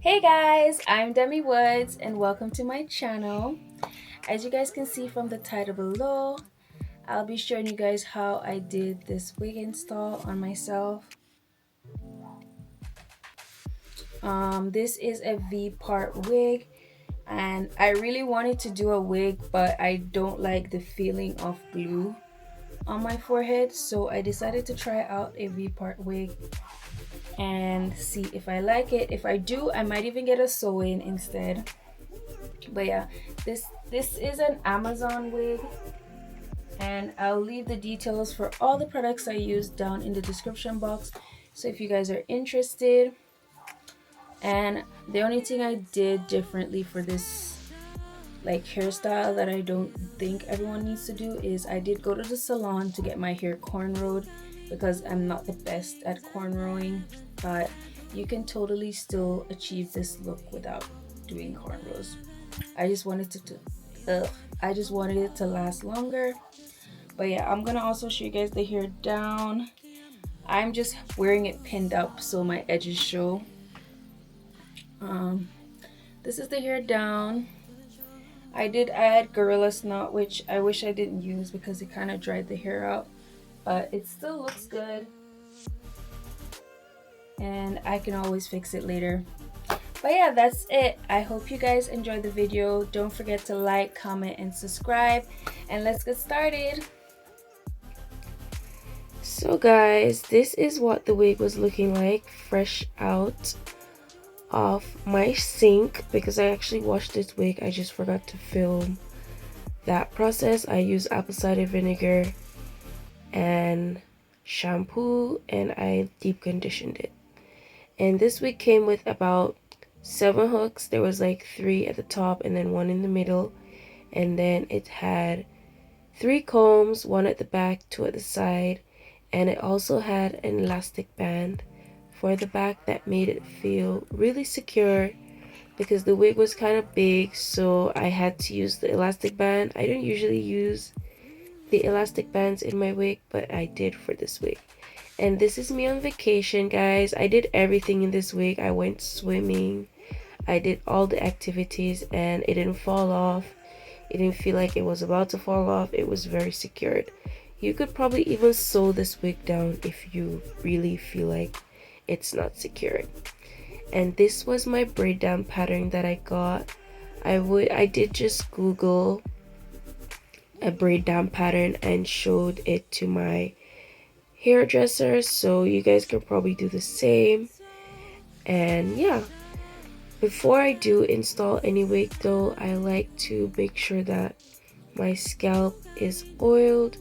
Hey guys, I'm Demi Woods and welcome to my channel. As you guys can see from the title below, I'll be showing you guys how I did this wig install on myself. This is a V-part wig and I really wanted to do a wig, but I don't like the feeling of glue on my forehead, so I decided to try out a V-part wig and see if I like it. If I do, I might even get a sew-in instead. But yeah, this is an Amazon wig, and I'll leave the details for all the products I used down in the description box, so if you guys are interested. And the only thing I did differently for this like hairstyle that I don't think everyone needs to do is I did go to the salon to get my hair cornrowed, because I'm not the best at cornrowing, but you can totally still achieve this look without doing cornrows. I just wanted I just wanted it to last longer. But yeah, I'm gonna also show you guys the hair down. I'm just wearing it pinned up so my edges show. This is the hair down. I did add Gorilla Knot, which I wish I didn't use because it kind of dried the hair out, but it still looks good and I can always fix it later. But yeah, that's it. I hope you guys enjoyed the video. Don't forget to like, comment, and subscribe, and let's get started. So guys, this is what the wig was looking like fresh out of my sink, because I actually washed this wig. I just forgot to film that process. I used apple cider vinegar and shampoo and I deep conditioned it. And this wig came with about 7 hooks. There was like 3 at the top and then 1 in the middle, and then it had 3 combs, 1 at the back, 2 at the side, and it also had an elastic band for the back that made it feel really secure, because the wig was kind of big, so I had to use the elastic band. I don't usually use the elastic bands in my wig, but I did for this wig. And this is me on vacation, guys. I did everything in this wig. I went swimming, I did all the activities, and it didn't fall off. It didn't feel like it was about to fall off. It was very secured. You could probably even sew this wig down if you really feel like it's not secured. And this was my braid down pattern that I got. I did just Google a braid down pattern and showed it to my hairdresser, so you guys can probably do the same. And yeah, before I do install any wig though, I like to make sure that my scalp is oiled,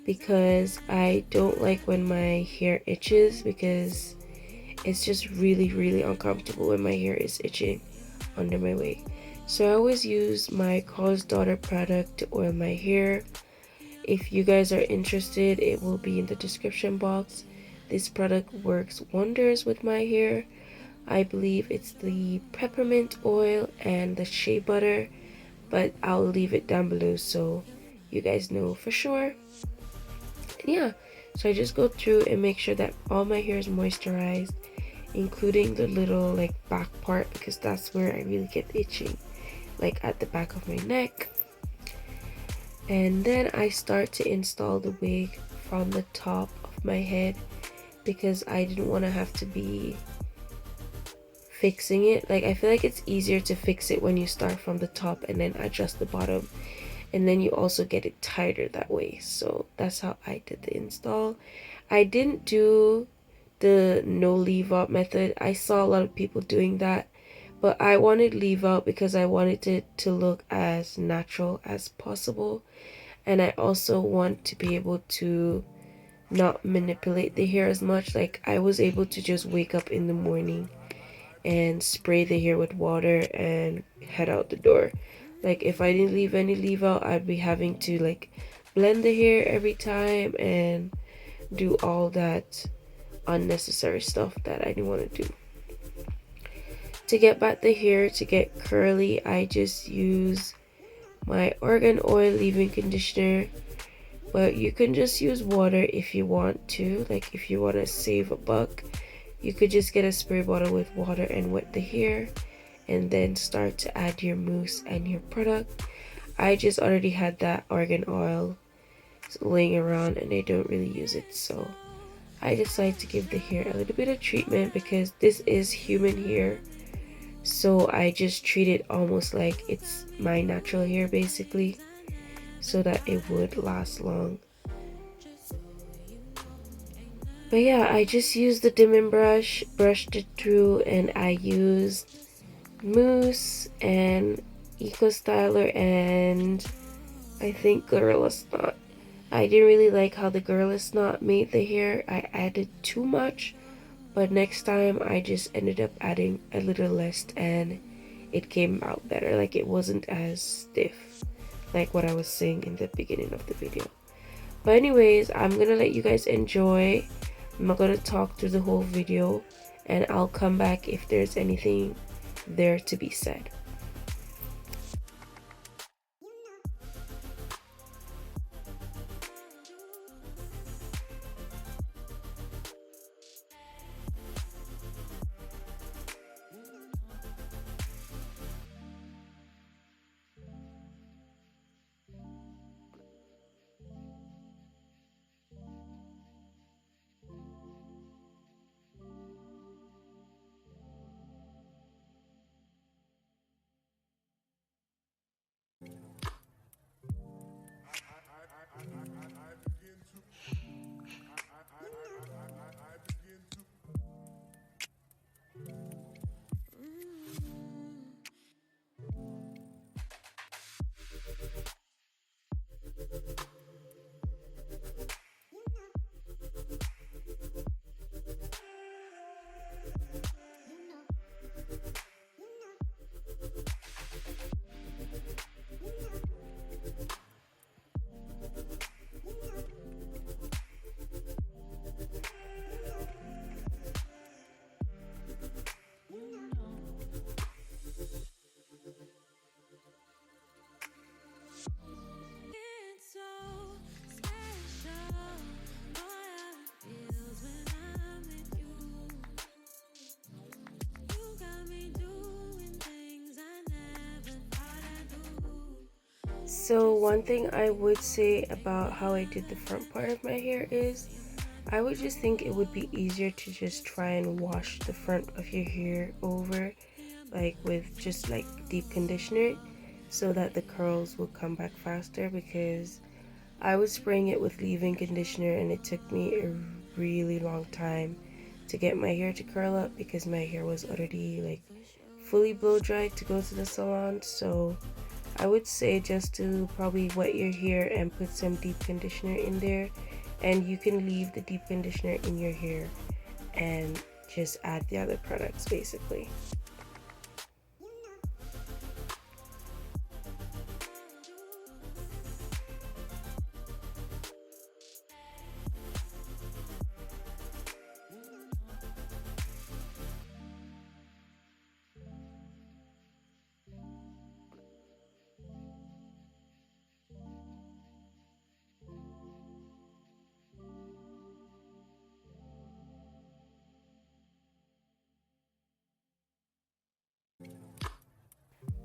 because I don't like when my hair itches, because it's just really uncomfortable when my hair is itching under my wig. So I always use my Cause Daughter product to oil my hair. If you guys are interested, it will be in the description box. This product works wonders with my hair. I believe it's the peppermint oil and the shea butter, but I'll leave it down below so you guys know for sure. And yeah, so I just go through and make sure that all my hair is moisturized, including the little like back part, because that's where I really get itching, like at the back of my neck. And then I start to install the wig from the top of my head, because I didn't want to have to be fixing it. Like, I feel like it's easier to fix it when you start from the top and then adjust the bottom, and then you also get it tighter that way. So that's how I did the install. I didn't do the no leave out method. I saw a lot of people doing that, but I wanted leave out because I wanted it to look as natural as possible, and I also want to be able to not manipulate the hair as much. Like, I was able to just wake up in the morning and spray the hair with water and head out the door. Like, if I didn't leave any leave out, I'd be having to like blend the hair every time and do all that unnecessary stuff that I didn't want to do. To get back the hair to get curly, I just use my argan oil leave-in conditioner, but you can just use water if you want to. Like, if you want to save a buck, You could just get a spray bottle with water and wet the hair, and then start to add your mousse and your product. I just already had that argan oil laying around and I don't really use it, so I decided to give the hair a little bit of treatment because this is human hair. So I just treat it almost like it's my natural hair basically, so that it would last long. But yeah, I just used the dimming brush, brushed it through, and I used mousse and eco styler and I think glueless knot. I didn't really like how the glueless knot made the hair. I added too much, but next time I just ended up adding a little less and it came out better. Like it wasn't as stiff like what I was saying in the beginning of the video. But anyways, I'm gonna let you guys enjoy. I'm not gonna talk through the whole video, and I'll come back if there's anything there to be said. So one thing I would say about how I did the front part of my hair is I would just think it would be easier to just try and wash the front of your hair over like with just like deep conditioner so that the curls will come back faster, because I was spraying it with leave-in conditioner and it took me a really long time to get my hair to curl up because my hair was already like fully blow dried to go to the salon. So I would say just to probably wet your hair and put some deep conditioner in there, and you can leave the deep conditioner in your hair and just add the other products basically.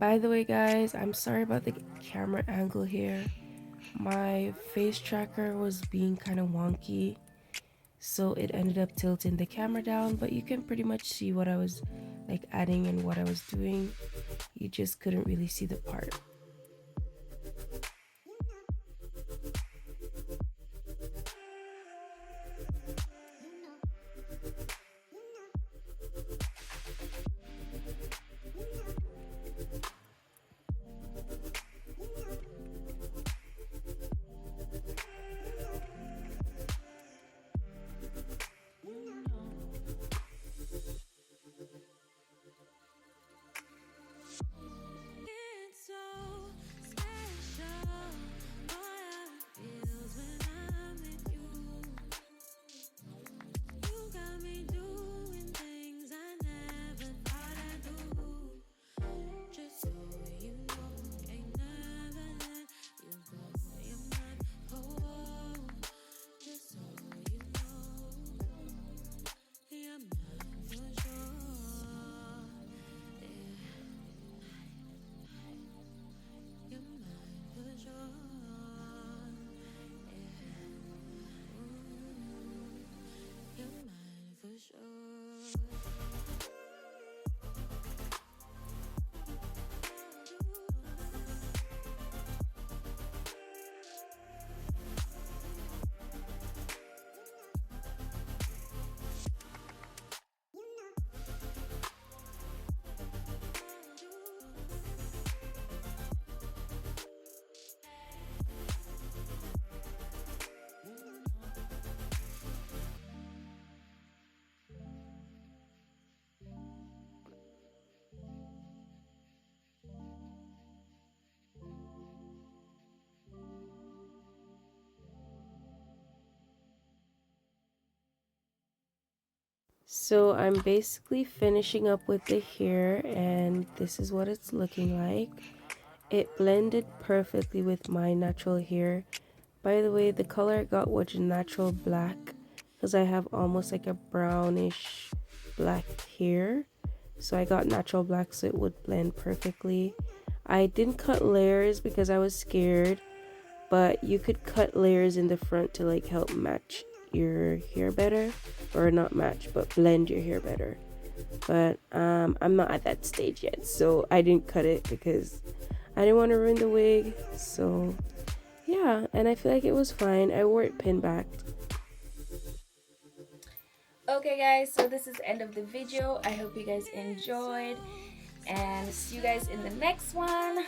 By the way guys, I'm sorry about the camera angle here. My face tracker was being kind of wonky, so it ended up tilting the camera down, but you can pretty much see what I was like adding and what I was doing. You just couldn't really see the part. So I'm basically finishing up with the hair, and this is what it's looking like. It blended perfectly with my natural hair. By the way, the color I got was natural black because I have almost like a brownish black hair. So I got natural black so it would blend perfectly. I didn't cut layers because I was scared, but you could cut layers in the front to like help match your hair better, or not match but blend your hair better. But I'm not at that stage yet, so I didn't cut it because I didn't want to ruin the wig. So yeah, and I feel like it was fine. I wore it pin back. Okay guys, so this is the end of the video. I hope you guys enjoyed and see you guys in the next one.